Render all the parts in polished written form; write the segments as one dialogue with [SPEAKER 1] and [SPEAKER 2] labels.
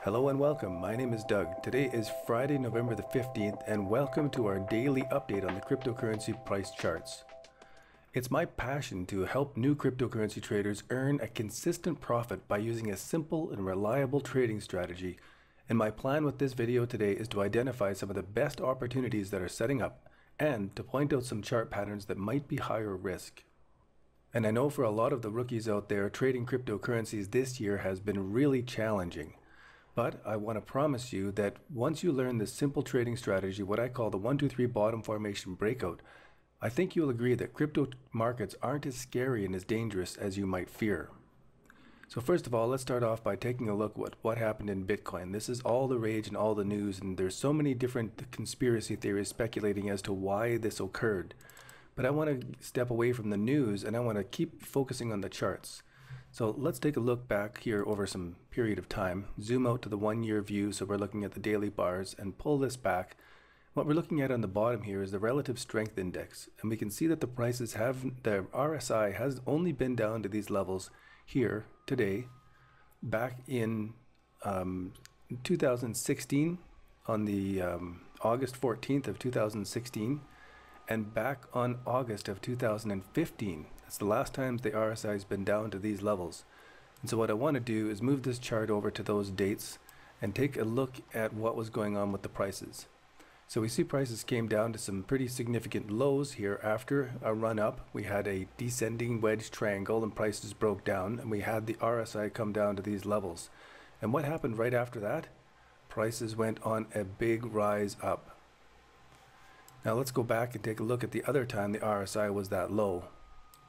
[SPEAKER 1] Hello and welcome. My name is Doug. Today is Friday, November the 15th, and welcome to our daily update on the cryptocurrency price charts. It's my passion to help new cryptocurrency traders earn a consistent profit by using a simple and reliable trading strategy. And my plan with this video today is to identify some of the best opportunities that are setting up and to point out some chart patterns that might be higher risk. And I know for a lot of the rookies out there, trading cryptocurrencies this year has been really challenging. But I want to promise you that once you learn this simple trading strategy, what I call the 1, 2, 3 bottom formation breakout, I think you'll agree that crypto markets aren't as scary and as dangerous as you might fear. So first of all, let's start off by taking a look at what happened in Bitcoin. This is all the rage and all the news, and there's so many different conspiracy theories speculating as to why this occurred. But I want to step away from the news and I want to keep focusing on the charts. So let's take a look back here over some period of time, zoom out to the 1 year view, so we're looking at the daily bars, and pull this back. What we're looking at on the bottom here is the relative strength index, and we can see that the prices the RSI has only been down to these levels here today, back in 2016 on the August 14th of 2016, and back on August of 2015. That's the last time the RSI has been down to these levels. And so what I want to do is move this chart over to those dates and take a look at what was going on with the prices. So we see prices came down to some pretty significant lows here after a run up. We had a descending wedge triangle and prices broke down, and we had the RSI come down to these levels. And what happened right after that? Prices went on a big rise up. Now let's go back and take a look at the other time the RSI was that low.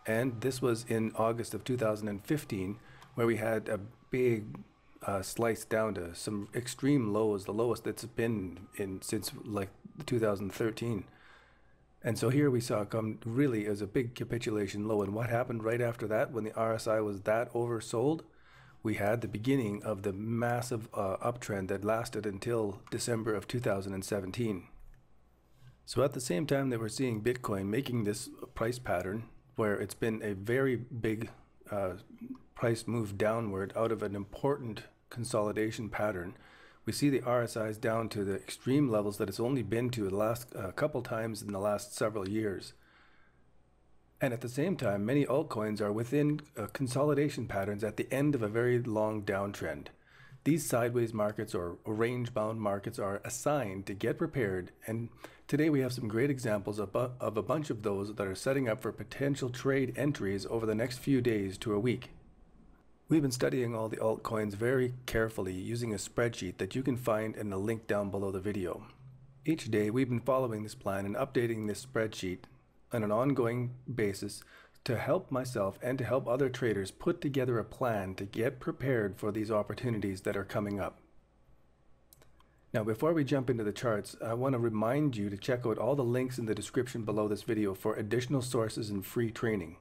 [SPEAKER 1] And this was in August of 2015, where we had a big slice down to some extreme lows, the lowest that's been in since like 2013. And so here we saw come really as a big capitulation low. And what happened right after that, when the RSI was that oversold? We had the beginning of the massive uptrend that lasted until December of 2017. So at the same time that we're seeing Bitcoin making this price pattern, where it's been a very big price move downward out of an important consolidation pattern, we see the RSIs down to the extreme levels that it's only been to the last couple times in the last several years. And at the same time, many altcoins are within consolidation patterns at the end of a very long downtrend. These sideways markets or range-bound markets are assigned to get prepared, and today we have some great examples of a bunch of those that are setting up for potential trade entries over the next few days to a week. We've been studying all the altcoins very carefully using a spreadsheet that you can find in the link down below the video. Each day we've been following this plan and updating this spreadsheet on an ongoing basis to help myself and to help other traders put together a plan to get prepared for these opportunities that are coming up. Now, before we jump into the charts, I want to remind you to check out all the links in the description below this video for additional sources and free training.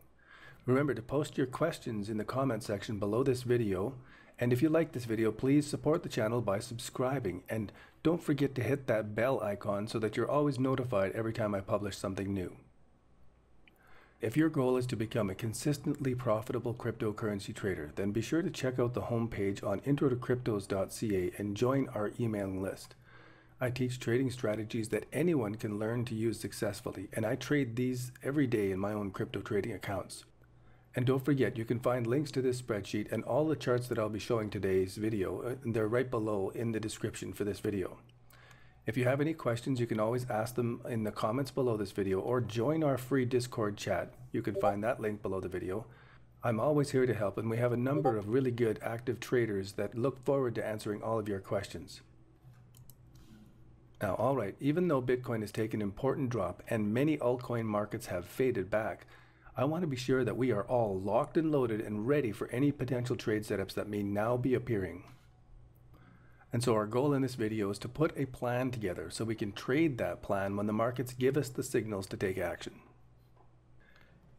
[SPEAKER 1] Remember to post your questions in the comment section below this video, and if you like this video, please support the channel by subscribing, and don't forget to hit that bell icon so that you're always notified every time I publish something new. If your goal is to become a consistently profitable cryptocurrency trader, then be sure to check out the homepage on IntroToCryptos.ca and join our emailing list. I teach trading strategies that anyone can learn to use successfully, and I trade these every day in my own crypto trading accounts. And don't forget, you can find links to this spreadsheet and all the charts that I'll be showing today's video. They're right below in the description for this video. If you have any questions, you can always ask them in the comments below this video or join our free Discord chat. You can find that link below the video. I'm always here to help, and we have a number of really good active traders that look forward to answering all of your questions. Now, alright, even though Bitcoin has taken an important drop and many altcoin markets have faded back, I want to be sure that we are all locked and loaded and ready for any potential trade setups that may now be appearing. And so our goal in this video is to put a plan together so we can trade that plan when the markets give us the signals to take action.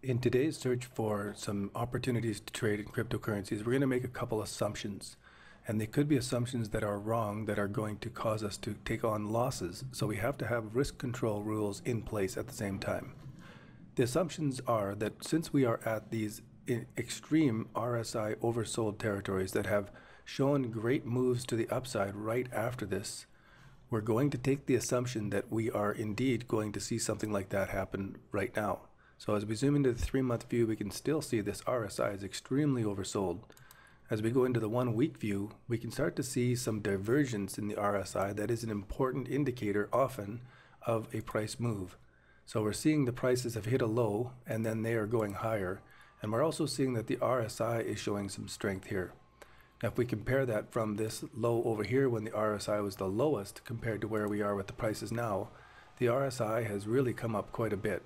[SPEAKER 1] In today's search for some opportunities to trade in cryptocurrencies, we're going to make a couple assumptions. And they could be assumptions that are wrong, that are going to cause us to take on losses. So we have to have risk control rules in place at the same time. The assumptions are that since we are at these extreme RSI oversold territories that have shown great moves to the upside right after this, we're going to take the assumption that we are indeed going to see something like that happen right now. So as we zoom into the 3-month view, we can still see this RSI is extremely oversold. As we go into the 1-week view, we can start to see some divergence in the RSI that is an important indicator often of a price move. So we're seeing the prices have hit a low and then they are going higher. And we're also seeing that the RSI is showing some strength here. Now, if we compare that from this low over here when the RSI was the lowest compared to where we are with the prices now, the RSI has really come up quite a bit.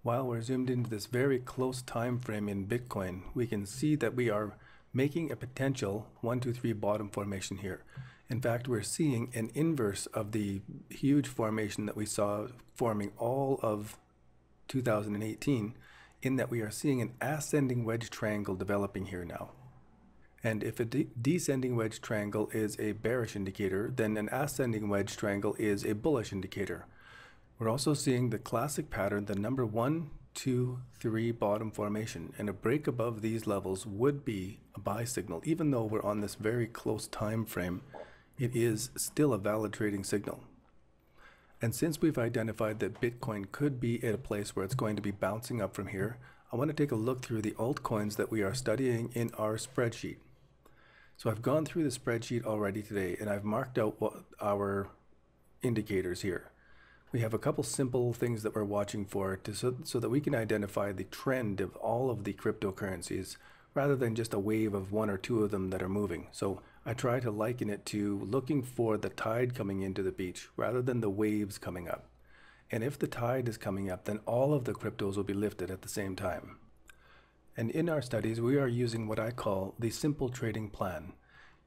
[SPEAKER 1] While we're zoomed into this very close time frame in Bitcoin, we can see that we are making a potential 1, 2, 3 bottom formation here. In fact, we're seeing an inverse of the huge formation that we saw forming all of 2018, in that we are seeing an ascending wedge triangle developing here now. And if a descending wedge triangle is a bearish indicator, then an ascending wedge triangle is a bullish indicator. We're also seeing the classic pattern, the number 1, 2, 3 bottom formation, and a break above these levels would be a buy signal. Even though we're on this very close time frame, it is still a valid trading signal. And since we've identified that Bitcoin could be at a place where it's going to be bouncing up from here, I want to take a look through the altcoins that we are studying in our spreadsheet. So I've gone through the spreadsheet already today, and I've marked out what our indicators here. We have a couple simple things that we're watching for so that we can identify the trend of all of the cryptocurrencies rather than just a wave of 1 or 2 of them that are moving. So I try to liken it to looking for the tide coming into the beach rather than the waves coming up. And if the tide is coming up, then all of the cryptos will be lifted at the same time. And in our studies, we are using what I call the Simple Trading Plan.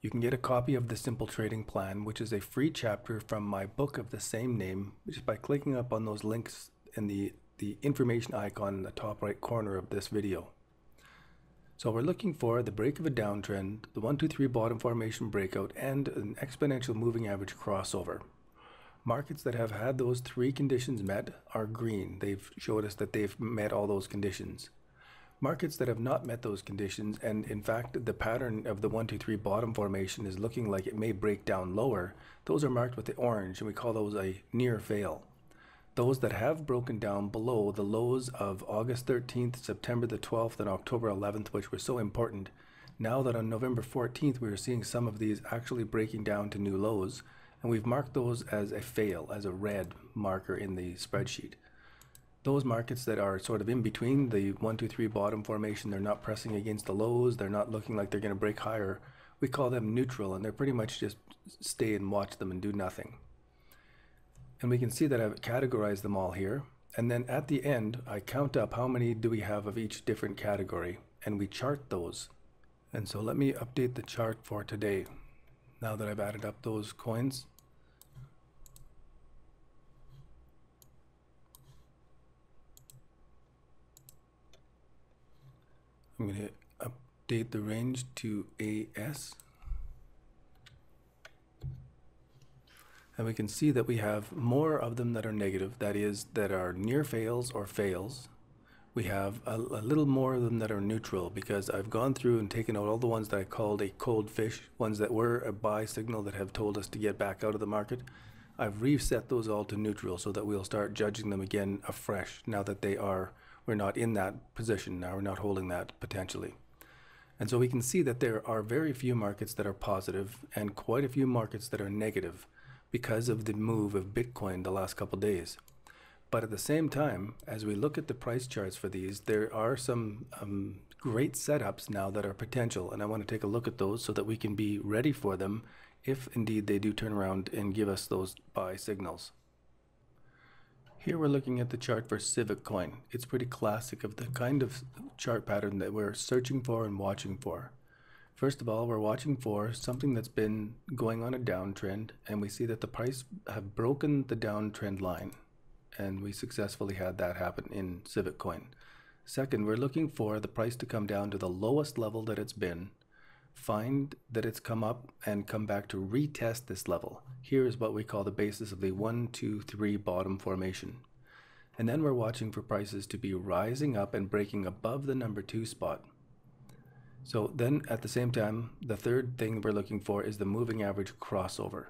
[SPEAKER 1] You can get a copy of the Simple Trading Plan, which is a free chapter from my book of the same name, just by clicking up on those links in the information icon in the top right corner of this video. So we're looking for the break of a downtrend, the 1, 2, 3 bottom formation breakout, and an exponential moving average crossover. Markets that have had those 3 conditions met are green. They've showed us that they've met all those conditions. Markets that have not met those conditions, and in fact the pattern of the 1, 2, 3 bottom formation is looking like it may break down lower, those are marked with the orange, and we call those a near fail. Those that have broken down below the lows of August 13th, September the 12th, and October 11th, which were so important, now that on November 14th we are seeing some of these actually breaking down to new lows, and we've marked those as a fail, as a red marker in the spreadsheet. Those markets that are sort of in between the 1, 2, 3 bottom formation, they're not pressing against the lows, they're not looking like they're going to break higher, we call them neutral, and they're pretty much just stay and watch them and do nothing. And we can see that I've categorized them all here, and then at the end I count up how many do we have of each different category, and we chart those. And so let me update the chart for today, now that I've added up those coins. I'm going to update the range to AS. And we can see that we have more of them that are negative, that is, that are near fails or fails. We have a little more of them that are neutral, because I've gone through and taken out all the ones that I called a cold fish, ones that were a buy signal that have told us to get back out of the market. I've reset those all to neutral so that we'll start judging them again afresh now that we're not in that position, now we're not holding that potentially. And so we can see that there are very few markets that are positive and quite a few markets that are negative because of the move of Bitcoin the last couple days. But at the same time, as we look at the price charts for these, there are some great setups now that are potential, and I want to take a look at those so that we can be ready for them if indeed they do turn around and give us those buy signals. Here we're looking at the chart for Civic Coin. It's pretty classic of the kind of chart pattern that we're searching for and watching for. First of all, we're watching for something that's been going on a downtrend, and we see that the price have broken the downtrend line, and we successfully had that happen in Civic Coin. Second, we're looking for the price to come down to the lowest level that it's been, find that it's come up and come back to retest this level. Here is what we call the basis of the 1, 2, 3 bottom formation. And then we're watching for prices to be rising up and breaking above the number 2 spot. So then at the same time, the third thing we're looking for is the moving average crossover.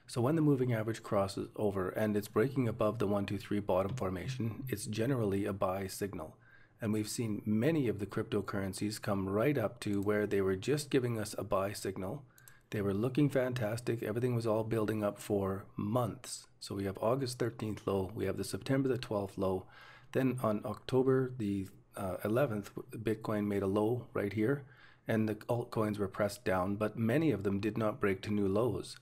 [SPEAKER 1] So when the moving average crosses over and it's breaking above the 1, 2, 3 bottom formation, it's generally a buy signal. And we've seen many of the cryptocurrencies come right up to where they were just giving us a buy signal. They were looking fantastic. Everything was all building up for months. So we have August 13th low. We have the September the 12th low. Then on October the 11th, Bitcoin made a low right here, and the altcoins were pressed down, but many of them did not break to new lows.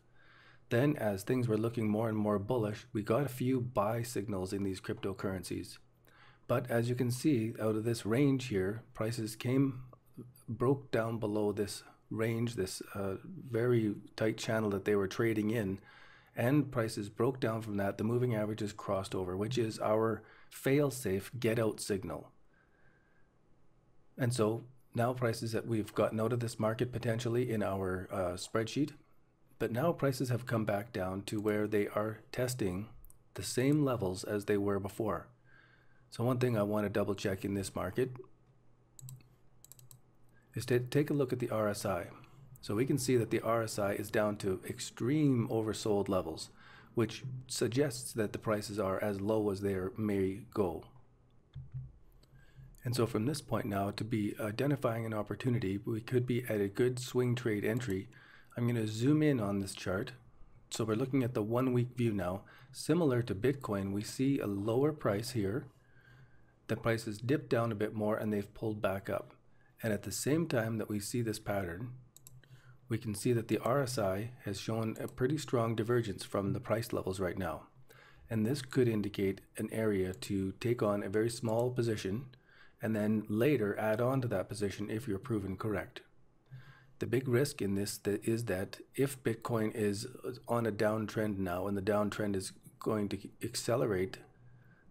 [SPEAKER 1] Then as things were looking more and more bullish, we got a few buy signals in these cryptocurrencies. But as you can see, out of this range here, prices broke down below this range, this very tight channel that they were trading in, and prices broke down from that. The moving averages crossed over, which is our fail-safe get-out signal. And so now prices that we've gotten out of this market potentially in our spreadsheet, but now prices have come back down to where they are testing the same levels as they were before. So one thing I want to double check in this market is to take a look at the RSI. So we can see that the RSI is down to extreme oversold levels, which suggests that the prices are as low as they may go. And so from this point now, to be identifying an opportunity, we could be at a good swing trade entry. I'm going to zoom in on this chart. So we're looking at the 1 week view now. Similar to Bitcoin, we see a lower price here. The prices dipped down a bit more and they've pulled back up. And at the same time that we see this pattern, we can see that the RSI has shown a pretty strong divergence from the price levels right now. And this could indicate an area to take on a very small position and then later add on to that position if you're proven correct. The big risk in this is that if Bitcoin is on a downtrend now and the downtrend is going to accelerate,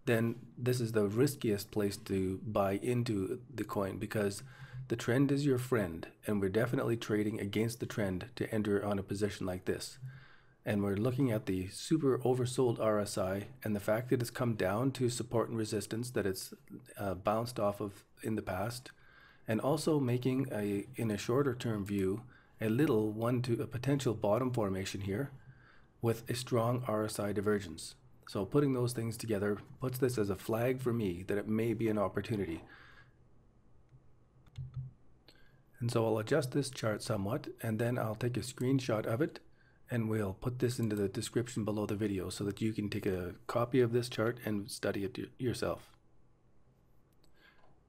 [SPEAKER 1] then this is the riskiest place to buy into the coin, because the trend is your friend, and we're definitely trading against the trend to enter on a position like this. And we're looking at the super oversold RSI and the fact that it's come down to support and resistance that it's bounced off of in the past, and also making in a shorter term view a potential bottom formation here with a strong RSI divergence. So putting those things together puts this as a flag for me that it may be an opportunity. And so I'll adjust this chart somewhat, and then I'll take a screenshot of it, and we'll put this into the description below the video so that you can take a copy of this chart and study it yourself.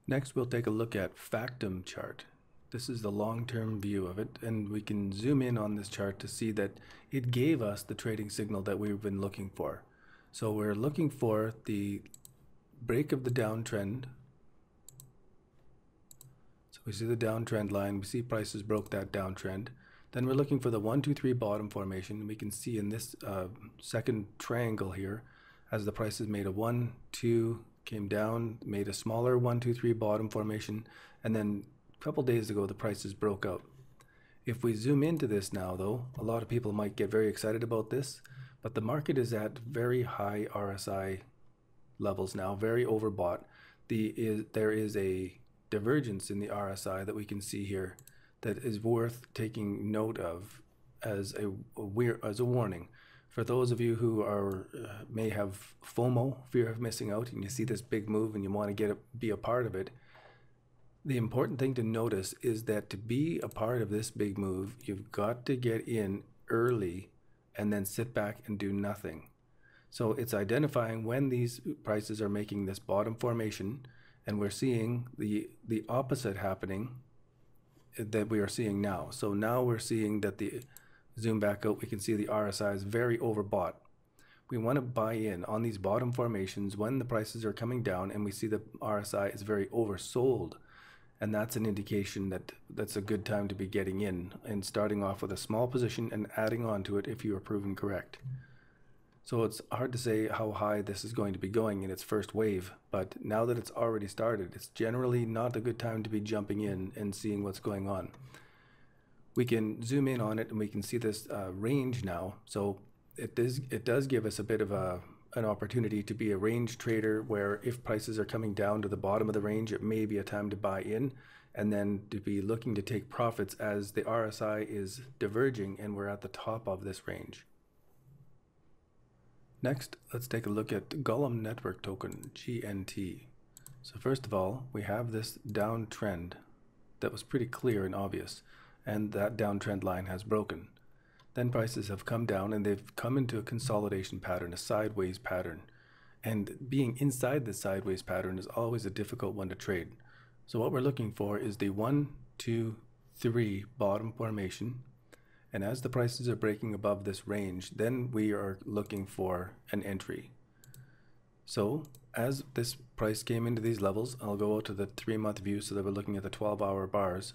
[SPEAKER 1] Next, we'll take a look at Factum chart. This is the long-term view of it, and we can zoom in on this chart to see that it gave us the trading signal that we've been looking for. So we're looking for the break of the downtrend. So we see the downtrend line, we see prices broke that downtrend. Then we're looking for the 1, 2, 3 bottom formation. We can see in this second triangle here, as the prices made a 1, 2, came down, made a smaller 1, 2, 3 bottom formation, and then a couple days ago the prices broke out. If we zoom into this now though, a lot of people might get very excited about this, but the market is at very high RSI levels now, very overbought. There is a divergence in the RSI that we can see here that is worth taking note of as a warning. For those of you who may have FOMO, fear of missing out, and you see this big move and you want to be a part of it, the important thing to notice is that to be a part of this big move, you've got to get in early and then sit back and do nothing. So it's identifying when these prices are making this bottom formation, and we're seeing the opposite happening that we are seeing now. So now we're seeing that zoom back out, we can see the RSI is very overbought. We want to buy in on these bottom formations when the prices are coming down and we see the RSI is very oversold. And that's an indication that that's a good time to be getting in and starting off with a small position and adding on to it if you are proven correct. So it's hard to say how high this is going to be going in its first wave, but now that it's already started, it's generally not a good time to be jumping in and seeing what's going on. We can zoom in on it and we can see this range now. So it does give us a bit of an opportunity to be a range trader, where if prices are coming down to the bottom of the range, it may be a time to buy in. and then to be looking to take profits as the RSI is diverging and we're at the top of this range. Next, let's take a look at Golem Network Token, GNT. So first of all, we have this downtrend that was pretty clear and obvious, and that downtrend line has broken. Then prices have come down and they've come into a consolidation pattern, a sideways pattern. And being inside the sideways pattern is always a difficult one to trade. So what we're looking for is the 1, 2, 3 bottom formation. And as the prices are breaking above this range, then we are looking for an entry. So as this price came into these levels, I'll go out to the 3-month view so that we're looking at the 12-hour bars.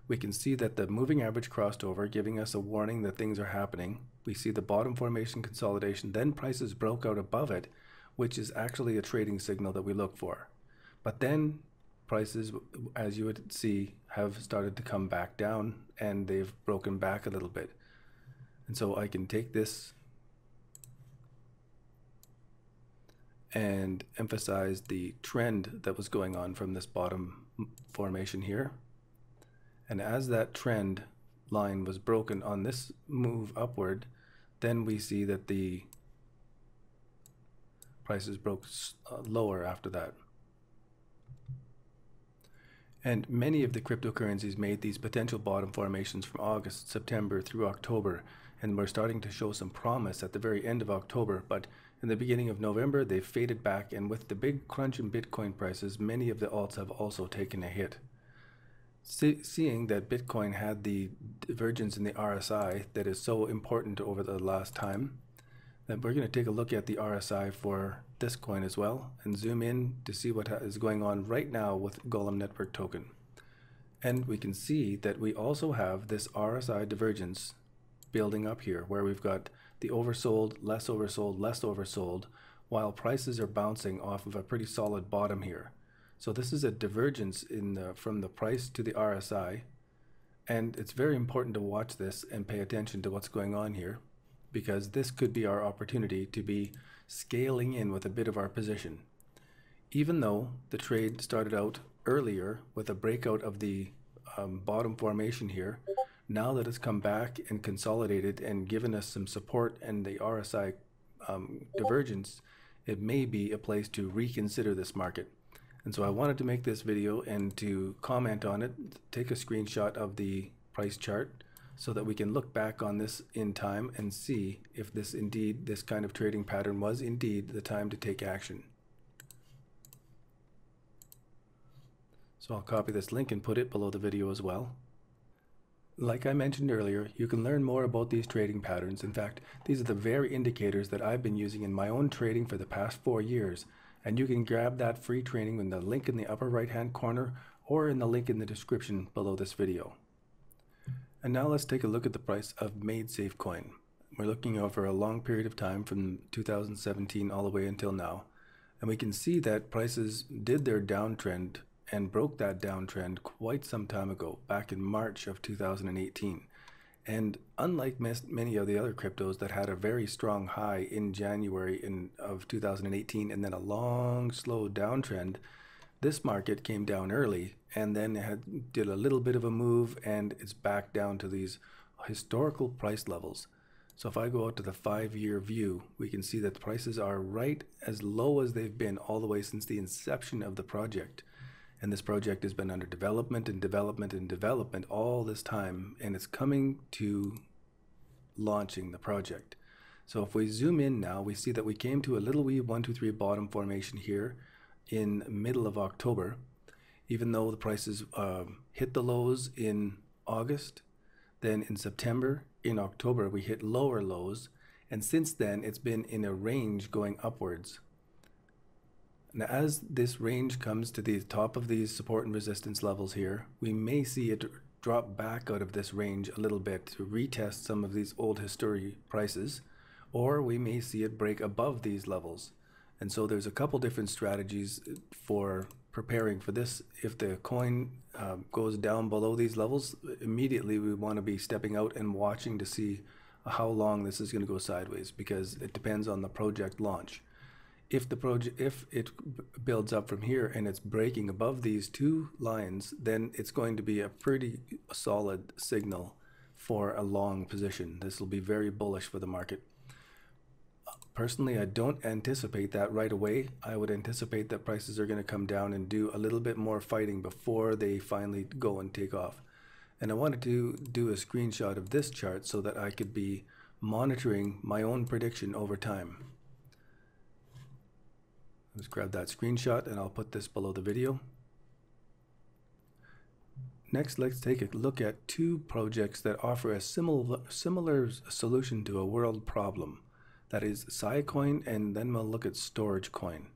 [SPEAKER 1] We can see that the moving average crossed over, giving us a warning that things are happening. We see the bottom formation consolidation, then prices broke out above it, which is actually a trading signal that we look for. But then prices, as you would see, have started to come back down and they've broken back a little bit. And so I can take this and emphasize the trend that was going on from this bottom formation here. And as that trend line was broken on this move upward, then we see that the prices broke lower after that. And many of the cryptocurrencies made these potential bottom formations from August, September through October, and we're starting to show some promise at the very end of October, but in the beginning of November they faded back, and with the big crunch in Bitcoin prices, many of the alts have also taken a hit. Seeing that Bitcoin had the divergence in the RSI that is so important over the last time, then we're going to take a look at the RSI for this coin as well and zoom in to see what is going on right now with Golem Network Token. And we can see that we also have this RSI divergence building up here, where we've got the oversold, less oversold, less oversold, while prices are bouncing off of a pretty solid bottom here. So this is a divergence from the price to the RSI, and it's very important to watch this and pay attention to what's going on here, because this could be our opportunity to be scaling in with a bit of our position. Even though the trade started out earlier with a breakout of the bottom formation here, now that it's come back and consolidated and given us some support and the RSI divergence, it may be a place to reconsider this market. And so I wanted to make this video and to comment on it, take a screenshot of the price chart so that we can look back on this in time and see if this kind of trading pattern was indeed the time to take action. So I'll copy this link and put it below the video as well. Like I mentioned earlier, you can learn more about these trading patterns. In fact, these are the very indicators that I've been using in my own trading for the past 4 years. And you can grab that free training in the link in the upper right hand corner or in the link in the description below this video. And now let's take a look at the price of MadeSafe coin. We're looking over a long period of time from 2017 all the way until now. And we can see that prices did their downtrend and broke that downtrend quite some time ago, back in March of 2018. And unlike many of the other cryptos that had a very strong high in January of 2018 and then a long slow downtrend, this market came down early and then did a little bit of a move, and it's back down to these historical price levels. So if I go out to the 5-year view, we can see that the prices are right as low as they've been all the way since the inception of the project. And this project has been under development and development and development all this time, and it's coming to launching the project. So if we zoom in now, we see that we came to a little wee 1, 2, 3 bottom formation here in middle of October. Even though the prices hit the lows in August, then in September, in October, we hit lower lows, and since then it's been in a range going upwards. Now, as this range comes to the top of these support and resistance levels here, we may see it drop back out of this range a little bit to retest some of these old history prices, or we may see it break above these levels. And so there's a couple different strategies for preparing for this. If the coin goes down below these levels, immediately we want to be stepping out and watching to see how long this is going to go sideways, because it depends on the project launch. if it builds up from here and it's breaking above these two lines, then it's going to be a pretty solid signal for a long position. This will be very bullish for the market. Personally, I don't anticipate that right away. I would anticipate that prices are going to come down and do a little bit more fighting before they finally go and take off. And I wanted to do a screenshot of this chart so that I could be monitoring my own prediction over time. Let's grab that screenshot and I'll put this below the video. Next, let's take a look at two projects that offer a similar solution to a world problem. That is Coin, and then we'll look at Storage Coin.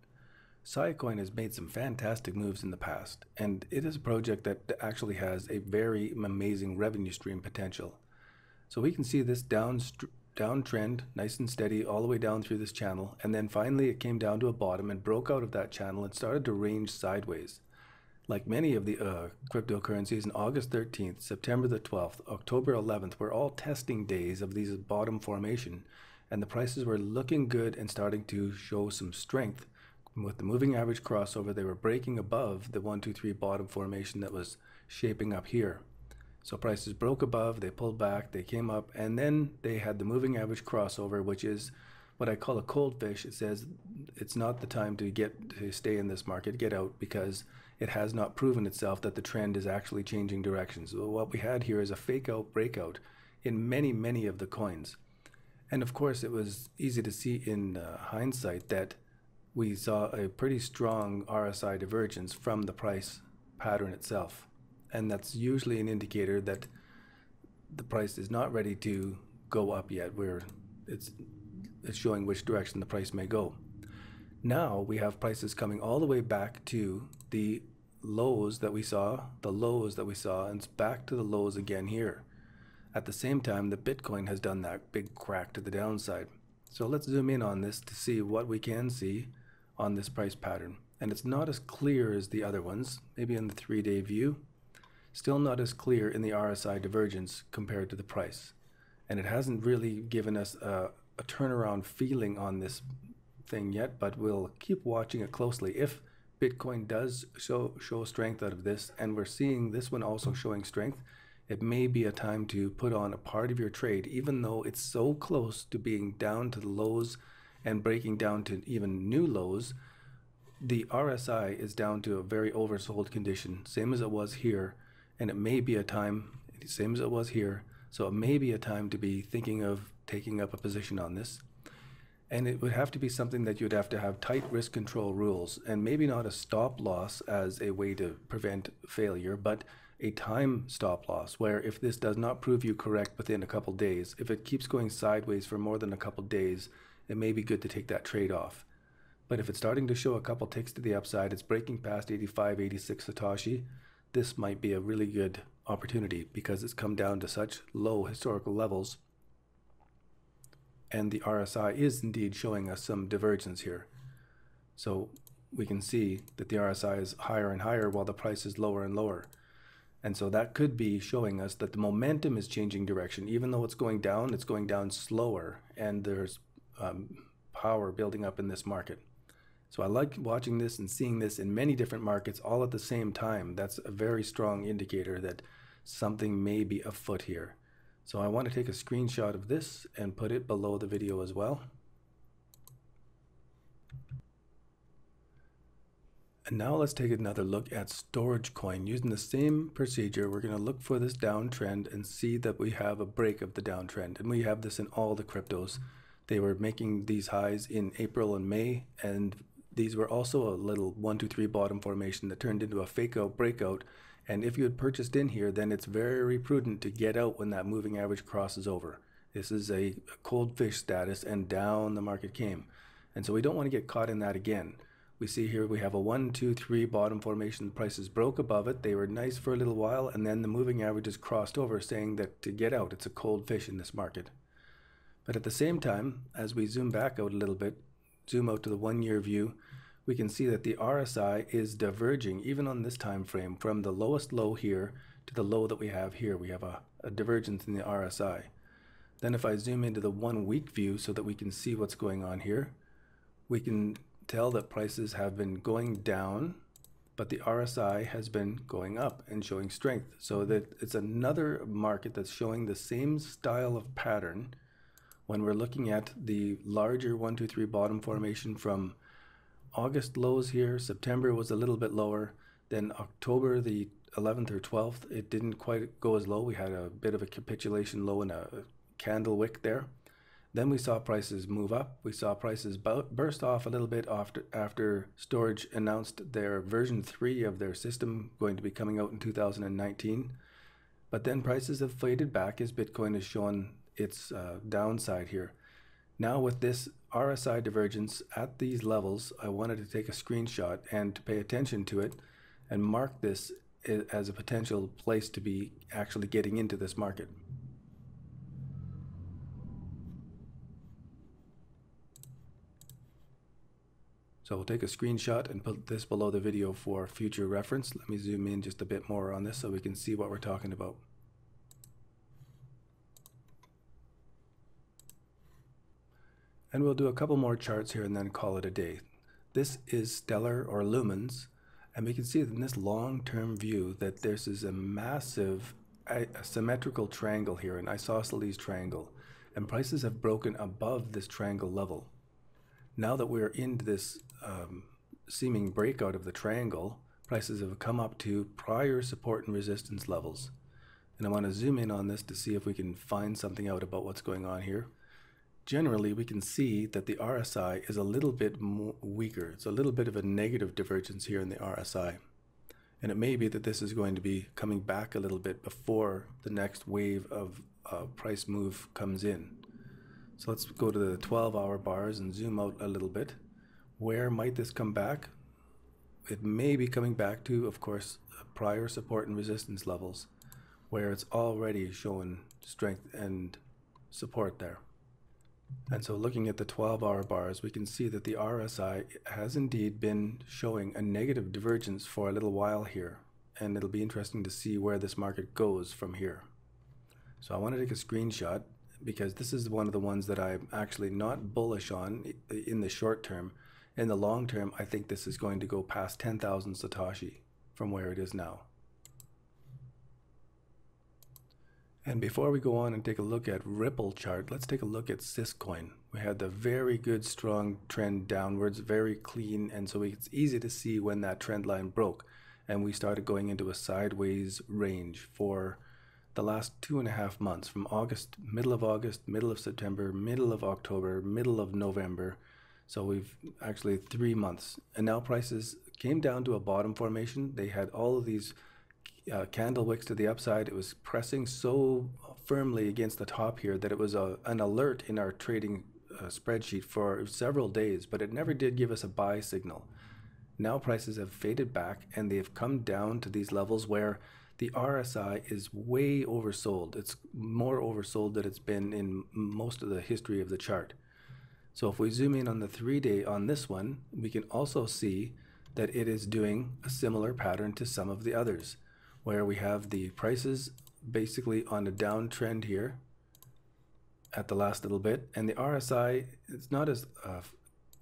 [SPEAKER 1] Coin has made some fantastic moves in the past, and it is a project that actually has a very amazing revenue stream potential. So we can see this downtrend, nice and steady, all the way down through this channel, and then finally it came down to a bottom and broke out of that channel and started to range sideways. Like many of the cryptocurrencies, on August 13th, September the 12th, October 11th were all testing days of these bottom formation, and the prices were looking good and starting to show some strength. With the moving average crossover, they were breaking above the 1, 2, 3 bottom formation that was shaping up here. So prices broke above, they pulled back, they came up, and then they had the moving average crossover, which is what I call a cold fish. It says it's not the time to stay in this market, get out, because it has not proven itself that the trend is actually changing directions. So what we had here is a fake out breakout in many of the coins. And of course, it was easy to see in hindsight that we saw a pretty strong RSI divergence from the price pattern itself. And that's usually an indicator that the price is not ready to go up yet, where it's showing which direction the price may go. Now we have prices coming all the way back to the lows that we saw, and it's back to the lows again here. At the same time, the Bitcoin has done that big crack to the downside. So let's zoom in on this to see what we can see on this price pattern. And it's not as clear as the other ones, maybe in the 3-day view. Still not as clear in the RSI divergence compared to the price. And it hasn't really given us a turnaround feeling on this thing yet, but we'll keep watching it closely. If Bitcoin does show strength out of this, and we're seeing this one also showing strength, it may be a time to put on a part of your trade, even though it's so close to being down to the lows and breaking down to even new lows. The RSI is down to a very oversold condition, same as it was here, and it may be a time, same as it was here, so it may be a time to be thinking of taking up a position on this. And it would have to be something that you'd have to have tight risk control rules, and maybe not a stop loss as a way to prevent failure, but a time stop loss, where if this does not prove you correct within a couple days, if it keeps going sideways for more than a couple days, it may be good to take that trade off. But if it's starting to show a couple ticks to the upside, it's breaking past 85, 86 Satoshi, this might be a really good opportunity because it's come down to such low historical levels. And the RSI is indeed showing us some divergence here. So we can see that the RSI is higher and higher while the price is lower and lower. And so that could be showing us that the momentum is changing direction. Even though it's going down slower, and there's power building up in this market. So I like watching this and seeing this in many different markets all at the same time. That's a very strong indicator that something may be afoot here. So I want to take a screenshot of this and put it below the video as well. And now let's take another look at Storage Coin. Using the same procedure, we're going to look for this downtrend and see that we have a break of the downtrend. And we have this in all the cryptos. They were making these highs in April and May, and these were also a little 1, 2, 3 bottom formation that turned into a fake out breakout. And if you had purchased in here, then it's very prudent to get out when that moving average crosses over. This is a cold fish status, and down the market came. And so we don't want to get caught in that again. We see here we have a 1, 2, 3 bottom formation. The prices broke above it. They were nice for a little while, and then the moving averages crossed over, saying that to get out, it's a cold fish in this market. But at the same time, as we zoom back out a little bit, zoom out to the 1-year view, we can see that the RSI is diverging even on this time frame from the lowest low here to the low that we have here. We have a divergence in the RSI. Then if I zoom into the 1-week view so that we can see what's going on here, we can tell that prices have been going down, but the RSI has been going up and showing strength. So that it's another market that's showing the same style of pattern when we're looking at the larger 1, 2, 3 bottom formation from August lows here. September was a little bit lower. Then October the 11th or 12th, it didn't quite go as low. We had a bit of a capitulation low and a candle wick there. Then we saw prices move up. We saw prices burst off a little bit after Storage announced their version 3 of their system going to be coming out in 2019. But then prices have faded back as Bitcoin has shown its downside here. Now with this RSI divergence at these levels, I wanted to take a screenshot and to pay attention to it and mark this as a potential place to be actually getting into this market. So we'll take a screenshot and put this below the video for future reference. Let me zoom in just a bit more on this so we can see what we're talking about. And we'll do a couple more charts here and then call it a day. This is stellar or lumens, and we can see in this long-term view that this is a massive symmetrical triangle here, an isosceles triangle, and prices have broken above this triangle level. Now that we're into this seeming breakout of the triangle, prices have come up to prior support and resistance levels. And I want to zoom in on this to see if we can find something out about what's going on here. Generally, we can see that the RSI is a little bit weaker. It's a little bit of a negative divergence here in the RSI. And it may be that this is going to be coming back a little bit before the next wave of price move comes in. So let's go to the 12-hour bars and zoom out a little bit. Where might this come back? It may be coming back to, of course, prior support and resistance levels, where it's already showing strength and support there. And so looking at the 12-hour bars, we can see that the RSI has indeed been showing a negative divergence for a little while here. And it'll be interesting to see where this market goes from here. So I want to take a screenshot because this is one of the ones that I'm actually not bullish on in the short term. In the long term, I think this is going to go past 10,000 Satoshi from where it is now. And before we go on and take a look at Ripple chart, let's take a look at Syscoin. We had the very good strong trend downwards, very clean, and so it's easy to see when that trend line broke and we started going into a sideways range for the last 2.5 months, from August, middle of September, middle of October, middle of November. So we've actually 3 months, and now prices came down to a bottom formation. They had all of these candle wicks to the upside. It was pressing so firmly against the top here that it was an alert in our trading spreadsheet for several days, but it never did give us a buy signal. Now prices have faded back and they've come down to these levels where the RSI is way oversold. It's more oversold than it's been in most of the history of the chart. So if we zoom in on the 3-day on this one, we can also see that it is doing a similar pattern to some of the others, where we have the prices basically on a downtrend here at the last little bit, and the RSI, it's not as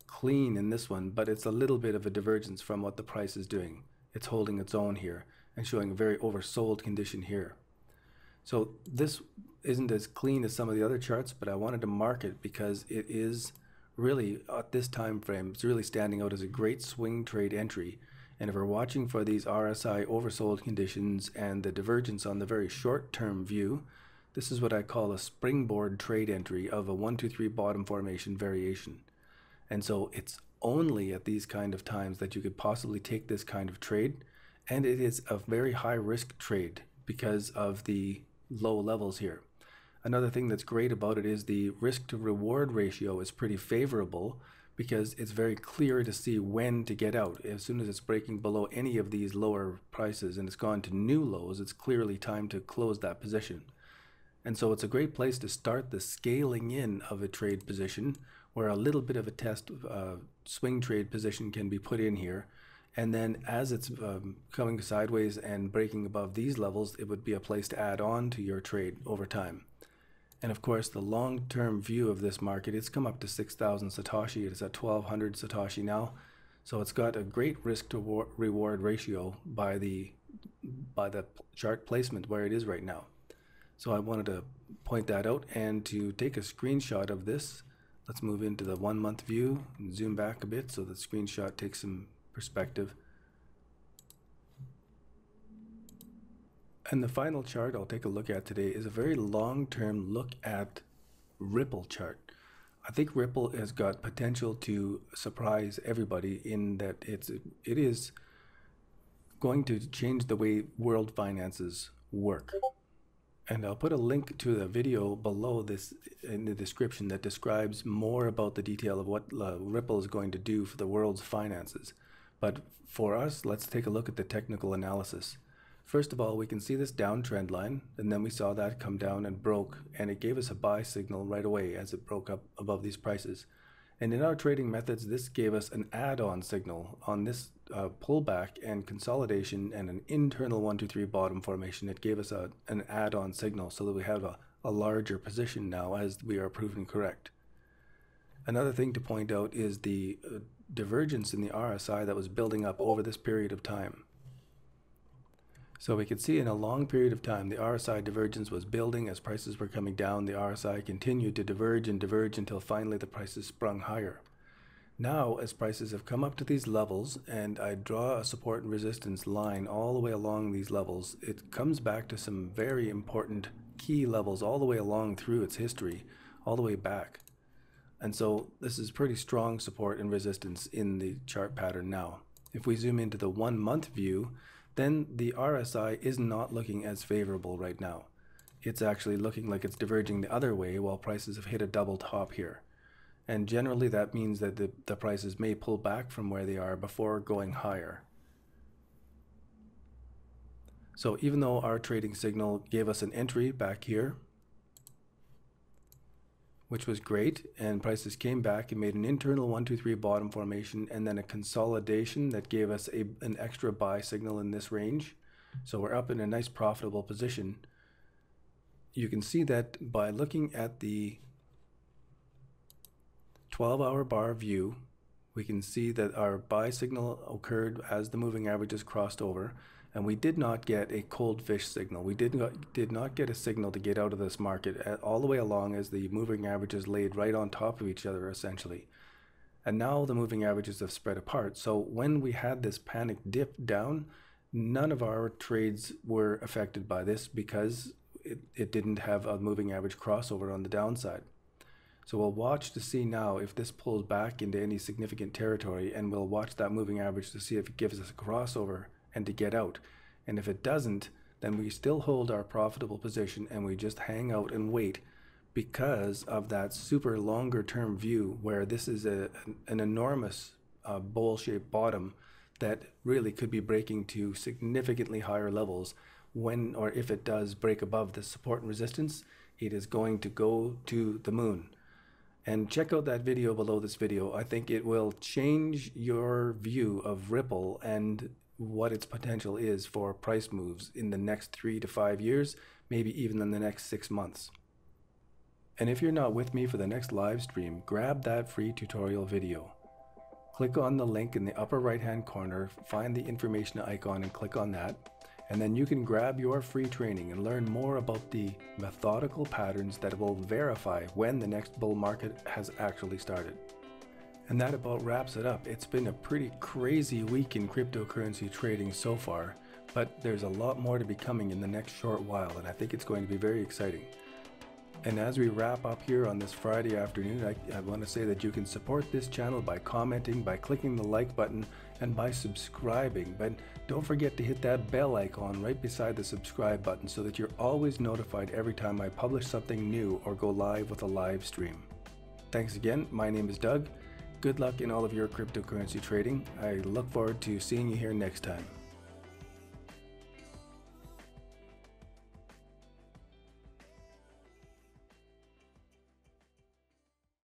[SPEAKER 1] clean in this one, but it's a little bit of a divergence from what the price is doing. It's holding its own here and showing a very oversold condition here. So this isn't as clean as some of the other charts, but I wanted to mark it because it is really, at this time frame, it's really standing out as a great swing trade entry. And if we're watching for these RSI oversold conditions and the divergence on the very short-term view, this is what I call a springboard trade entry of a 1, 2, 3 bottom formation variation. And so it's only at these kind of times that you could possibly take this kind of trade. And it is a very high risk trade because of the low levels here. Another thing that's great about it is the risk to reward ratio is pretty favorable because it's very clear to see when to get out. As soon as it's breaking below any of these lower prices and it's gone to new lows, it's clearly time to close that position. And so it's a great place to start the scaling in of a trade position where a little bit of a test swing trade position can be put in here. And then as it's coming sideways and breaking above these levels, it would be a place to add on to your trade over time. And of course, the long-term view of this market, it's come up to 6,000 Satoshi. It is at 1,200 Satoshi now. So it's got a great risk to reward ratio by the chart placement where it is right now. So I wanted to point that out, and to take a screenshot of this, let's move into the 1 month view and zoom back a bit so the screenshot takes some perspective. And the final chart I'll take a look at today is a very long-term look at Ripple chart. I think Ripple has got potential to surprise everybody in that it is going to change the way world finances work. And I'll put a link to the video below this in the description that describes more about the detail of what Ripple is going to do for the world's finances. But for us, let's take a look at the technical analysis. First of all, we can see this downtrend line, and then we saw that come down and broke, and it gave us a buy signal right away as it broke up above these prices. And in our trading methods, this gave us an add-on signal on this pullback and consolidation and an internal 1, 2, 3 bottom formation. It gave us an add-on signal so that we have a larger position now as we are proven correct. Another thing to point out is the divergence in the RSI that was building up over this period of time. So we could see in a long period of time, the RSI divergence was building as prices were coming down. The RSI continued to diverge and diverge until finally the prices sprung higher. Now, as prices have come up to these levels, and I draw a support and resistance line all the way along these levels, it comes back to some very important key levels all the way along through its history, all the way back. And so this is pretty strong support and resistance in the chart pattern now. If we zoom into the 1 month view, then the RSI is not looking as favorable right now. It's actually looking like it's diverging the other way while prices have hit a double top here. And generally that means that the prices may pull back from where they are before going higher. So even though our trading signal gave us an entry back here, which was great, and prices came back and made an internal 1, 2, 3 bottom formation and then a consolidation that gave us an extra buy signal in this range. So we're up in a nice profitable position. You can see that by looking at the 12-hour bar view, we can see that our buy signal occurred as the moving averages crossed over, and we did not get a cold fish signal. We did not get a signal to get out of this market all the way along as the moving averages laid right on top of each other essentially. And now the moving averages have spread apart. So when we had this panic dip down, none of our trades were affected by this because it didn't have a moving average crossover on the downside. So we'll watch to see now if this pulls back into any significant territory, and we'll watch that moving average to see if it gives us a crossover and to get out. And if it doesn't, then we still hold our profitable position and we just hang out and wait because of that super longer term view where this is an enormous bowl-shaped bottom that really could be breaking to significantly higher levels when or if it does break above the support and resistance. It is going to go to the moon. And check out that video below this video. I think it will change your view of Ripple and what its potential is for price moves in the next 3 to 5 years, maybe even in the next 6 months. And if you're not with me for the next live stream, grab that free tutorial video. Click on the link in the upper right hand corner, find the information icon and click on that, and then you can grab your free training and learn more about the methodical patterns that will verify when the next bull market has actually started. And that about wraps it up. It's been a pretty crazy week in cryptocurrency trading so far, but there's a lot more to be coming in the next short while, and I think it's going to be very exciting. And as we wrap up here on this Friday afternoon, I want to say that you can support this channel by commenting, by clicking the like button, and by subscribing. But don't forget to hit that bell icon right beside the subscribe button so that you're always notified every time I publish something new or go live with a live stream. Thanks again. My name is Doug. Good luck in all of your cryptocurrency trading. I look forward to seeing you here next time.